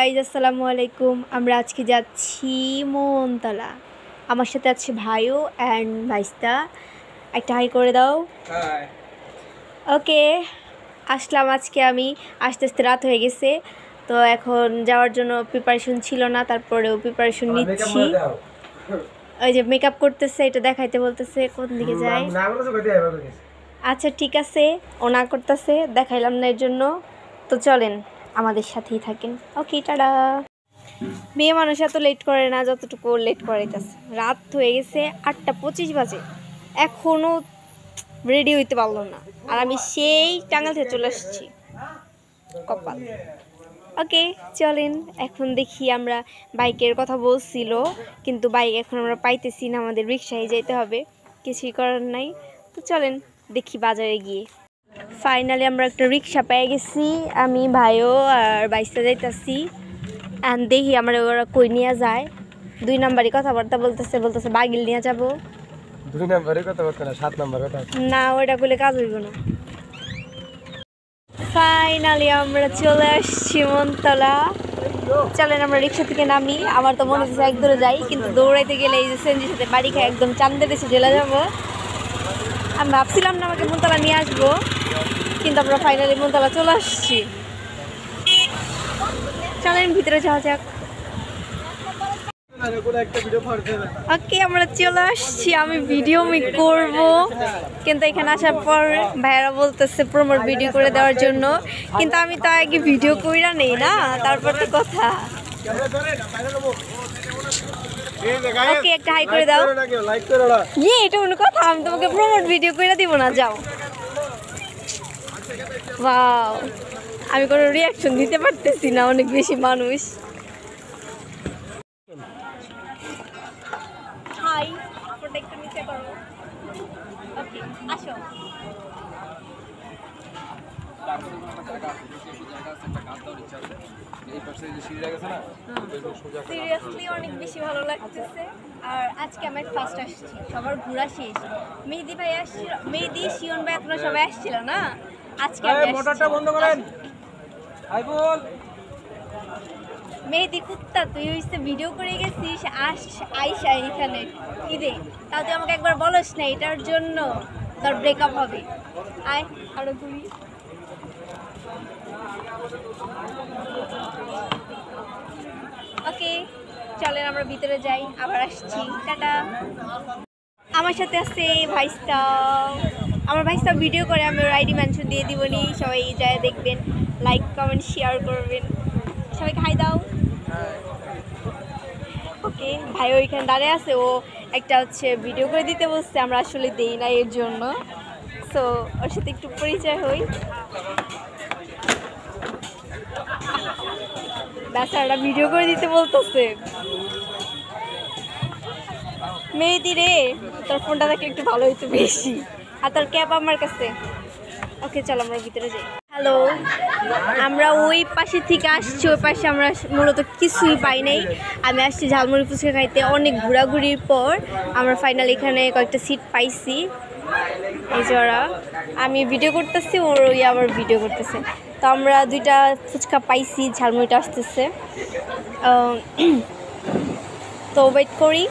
Guys আসসালামু আলাইকুম। আমরা আজকে যাচ্ছি মোহনতলা। আমার সাথে আছে ভাইও অ্যান্ড ভাইস্তা। একটা হাই করে দাও। ওকে, আসলাম আজকে। আমি আস্তে আস্তে রাত হয়ে গেছে, তো এখন যাওয়ার জন্য প্রিপারেশন ছিল না, তারপরেও প্রিপারেশন নিচ্ছি। ওই যে মেকআপ করতেছে, এটা দেখাইতে বলতেছে কোন দিকে যায়। আচ্ছা ঠিক আছে, ও না করতেছে, দেখাইলাম না এর জন্য। তো চলেন আমাদের সাথেই থাকেন। ওকে টাটা। মেয়ে মানুষ এত লেট করে না যতটুকু লেট করাইতেছে। রাত হয়ে গেছে 8:25 বাজে, এখনও রেডি হইতে পারলো না। আর আমি সেই টাঙ্গাল থেকে চলে আসছি, কপাল। ওকে চলেন এখন দেখি। আমরা বাইকের কথা বলছিল, কিন্তু বাইক এখন আমরা পাইতেছি না, আমাদের রিক্সায় যেতে হবে, কিছুই করার নাই। তো চলেন দেখি বাজারে গিয়ে। ফাইনালি আমরা একটা রিক্সা পেয়ে গেছি, আমি ভাইও আর বাইসে যাইতেছি। অ্যান্ড দেখি আমরা ওরা কই নিয়ে যায়। 2 নাম্বারই কথাবার্তা বলতেছে বাগিল নিয়ে যাবো। 2 নাম্বারে কথাবার্তা না, 7 নাম্বার কথা না, ওইটা করলে কাজ হইব না। ফাইনালি আমরা চলে আসছি মোহনতলা। চলেন আমরা রিক্সা থেকে নামি। আমার তো মনে হচ্ছে এক দৌড়ে যাই, কিন্তু দৌড়াইতে গেলে এই যে সেনজির সাথে বাড়ি খায় একদম চান্দের দেশে চলে যাবো। আমি ভাবছিলাম না আমাকে মোহনতলা নিয়ে আসবো, কিন্তু আমরা ফাইনালি মোহনতলা চলে আসছি। চলেন ভিতরে যাওয়া যাক। ওকে আমরা চলে আসছি। আমি ভিডিও মেক করব, কিন্তু এখানে আসার পর ভাইয়ারা বলতেছে প্রমোট ভিডিও করে দেওয়ার জন্য, কিন্তু আমি তো আগে ভিডিও কইরা নেই না, তারপর তো কথা। ওকে একটা হাই করে দাও। ইয়ে এটা কোনো কথা? আমি তোমাকে প্রমোট ভিডিও করে দিব না, যাও। ওয়াও, আমি কোনো রিয়াকশন দিতে পারতেছি না, অনেক বেশি মানুষ। হাই, ফটোটা একটু নিচে করো। ওকে আসো। সিরিয়াসলি অনেক বেশি ভালো লাগতেছে। আর আজকে আমার ফার্স্ট আসছি, সবার ঘোরা শেষ। মেহেদি ভাই আসছিল, মেহেদি শিওন ভাই আপনারা সবাই আসছিল না, আজকে মোটরটা বন্ধ করেন। মেহেদি কুত্তা, তুই হইছে ভিডিও করে গেছিস আইসা এখানে ঈদে, তাও তুই আমাকে একবার বলস না এটার জন্য তোর ব্রেকআপ হবে। আয় আরো ঘুরি। ওকে চলেন আমরা ভিতরে যাই, আবার আসছি, টাটা। আমার সাথে আছে ভাইস্তা। আমার ভাইস্তা ভিডিও করে, আমি ওর আইডি মেনশন দিয়ে দিবনি, সবাই যায় দেখবেন, লাইক কমেন্ট শেয়ার করবেন। সবাইকে হাই দাও। ওকে ভাই ওইখানে দাঁড়িয়ে আছে, ও একটা হচ্ছে ভিডিও করে দিতে বসছে, আমরা আসলে দেই না এর জন্য। সো ওর সাথে একটু পরিচয় হই। বেচারাটা ভিডিও করে দিতে বলতেছে। মেহেদি রে, তোর ফোনটা দেখে একটু ভালো হইতো বেশি, আর তোর ক্যাপ আমার কাছে। ওকে চল আমরা ভিতরে যাই। হ্যালো, আমরা ওই পাশে থেকে আসছি, ওই পাশে আমরা মূলত কিছুই পাই নাই। আমি আসছি ঝালমুড়ি ফুচকা খাইতে। অনেক ঘোরাঘুরির পর আমরা ফাইনালি এখানে কয়েকটা সিট পাইছি। এই যে ওরা, আমি ভিডিও করতেছি, ওর ওই আবার ভিডিও করতেছে। তো আমরা 2টা ফুচকা পাইছি, ঝালমুড়িটা আসতেছে। তো ওয়েট করি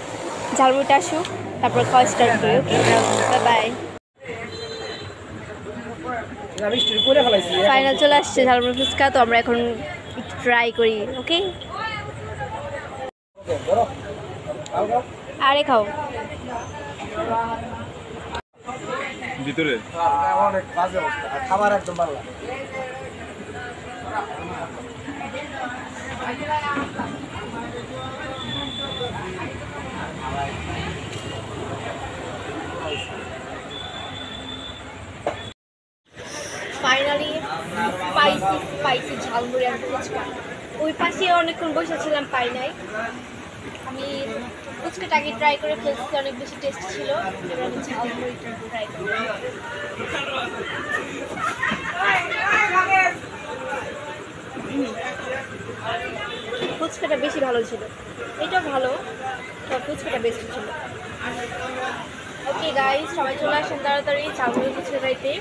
ঝালমুড়িটা আসুক, তারপর খাওয়া স্টার্ট করি। Okay bye bye. ফাইনাল চলে আসছে ঝালমুড়ি ফুচকা, তো আমরা এখন একটু ট্রাই করি। ওকে আরে খাও ভিতরে অনেক বাজে অবস্থা, খাবার একদম ভালো লাগে। ফাইনালি পাইছি ঝালমুড়ি আর ফুচকা। ওই পাশে অনেকক্ষণ বসেছিলাম, পাই নাই। আমি ফুচকাটাকে ট্রাই করে ফেলছি, অনেক বেশি টেস্ট ছিল। এবার আমি ঝালমুড়িটা ট্রাই করি। ফুচকাটা বেশি ভালো ছিল, এটাও ভালো, তো ফুচকাটা বেশি ছিল। ওকে গাইস, সবাই চলে আসেন তাড়াতাড়ি ঝালমুড়ি ফুচকা খাইতে।